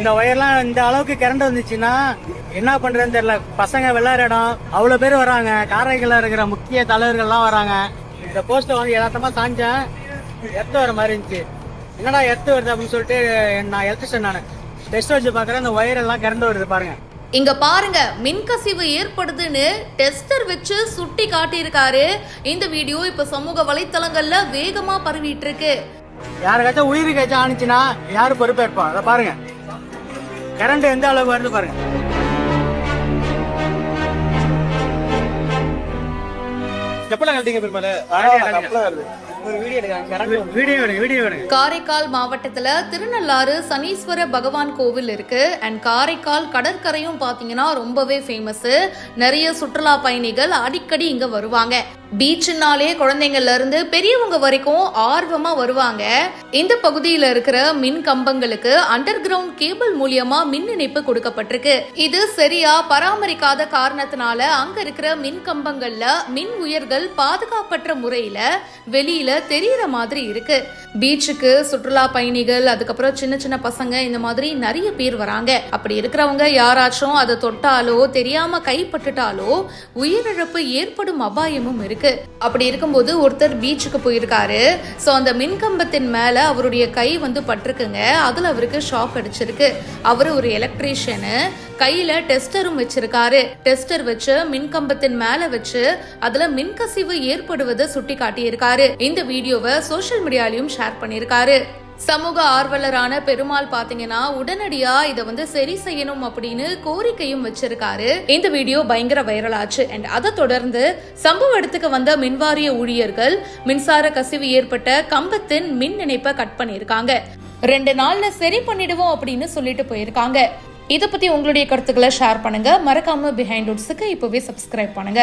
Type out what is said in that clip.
இந்த ஒயர்லாம் இந்த அளவுக்கு கரண்ட் வந்துச்சுன்னா என்ன பண்றதுன்னு தெரியல. பசங்க விளையாட இடம் அவ்வளவு பேர் வராங்க, காரைக்குடில இருக்கிற முக்கிய தலைவர்கள்லாம் வராங்க. இந்த போஸ்ட்ல வந்து யதார்த்தமா சாஞ்சேன், எர்த்து வர மாதிரி இருந்துச்சு. என்னடா எர்த்து வருது அப்படின்னு சொல்லிட்டு நான் எலக்ட்ரிஷியன் நானு டெஸ்ட் வச்சு பாக்குறேன். அந்த ஒயர் எல்லாம் கரண்ட் வருது பாருங்க. இங்க பாருங்க, மின்கசிவு ஏற்படுதுன்னு டெஸ்டர் வச்சு சுட்டி காட்டியிருக்காரு. இந்த வீடியோ இப்ப சமூக வலைத்தளங்கள்ல வேகமா பரவிட்டு இருக்கு. யாருக்காச்சும் உயிருக்காச்சும் ஆனிச்சுன்னா யாரு பொறுப்பேற்பா? அதை பாருங்க, கரண்ட் எந்த அளவுக்கு வருது பாருங்க. எப்பெல்லாம் கட்டிங்க பெருமாள் காரைக்கால் மாவட்டத்துல திருநள்ளாறு சனீஸ்வர பகவான் கோவில் இருக்கு. அண்ட் காரைக்கால் கடற்கரையும் பாத்தீங்கன்னா ரொம்பவே ஃபேமஸ். நிறைய சுற்றுலா பயணிகள் அடிக்கடி இங்க வருவாங்க. பீச்சுனாலே குழந்தைங்கள்ல இருந்து பெரியவங்க வரைக்கும் ஆர்வமா வருவாங்க. இந்த பகுதியில இருக்கிற மின் கம்பங்களுக்கு அண்டர் கிரவுண்ட் கேபிள் மூலியமா மின் இணைப்பு கொடுக்கப்பட்டிருக்கு. இது சரியா பராமரிக்காத காரணத்தினால அங்க இருக்கிற மின் கம்பங்கள்ல மின் உயர்கள் பாதுகாப்பற்ற முறையில வெளியில தெரியற மாதிரி இருக்கு. பீச்சுக்கு சுற்றுலா பயணிகள், அதுக்கப்புறம் சின்ன சின்ன பசங்க, இந்த மாதிரி நிறைய பேர் வராங்க. அப்படி இருக்கிறவங்க யாராச்சும் அதை தொட்டாலோ தெரியாம கைப்பட்டுட்டாலோ உயிரிழப்பு ஏற்படும் அபாயமும் இருக்கு. அப்படி இருக்கும்போது ஒருத்தர் பீச்சுக்கு போயிருக்காரு. சோ அந்த மின்கம்பத்தின் மேல அவருடைய கை வந்து பட்டிருக்குங்க. அதுல அவருக்கு ஷாக் அடிச்சிருக்கு. அவரு ஒரு எலக்ட்ரீஷியனு, கையில டெஸ்டரும் வச்சிருக்காரு. டெஸ்டர் வச்சு மின்கம்பத்தின் மேல வச்சு அதுல மின்கசிவு ஏற்படுவதை சுட்டி காட்டியிருக்காரு. இந்த வீடியோவை சோசியல் மீடியாலையும் ஷேர் பண்ணியிருக்காரு. சமூக ஆர்வலரான பெருமாள் பாத்தீங்கன்னா உடனடியா இதை வந்து சரி செய்யணும் அப்படின்னு கோரிக்கையும் வச்சிருக்காரு. இந்த வீடியோ பயங்கர வைரல் ஆச்சு. அண்ட் அதை தொடர்ந்து சம்பவ இடத்துக்கு வந்த மின்வாரிய ஊழியர்கள் மின்சார கசிவு ஏற்பட்ட கம்பத்தின் மின் இணைப்பை கட் பண்ணிருக்காங்க. 2 நாள்ல சரி பண்ணிடுவோம் அப்படின்னு சொல்லிட்டு போயிருக்காங்க. இதை பத்தி உங்களுடைய கருத்துக்களை ஷேர் பண்ணுங்க. மறக்காம பிஹைண்ட் ரூட்ஸுக்கு இப்பவே சப்ஸ்கிரைப் பண்ணுங்க.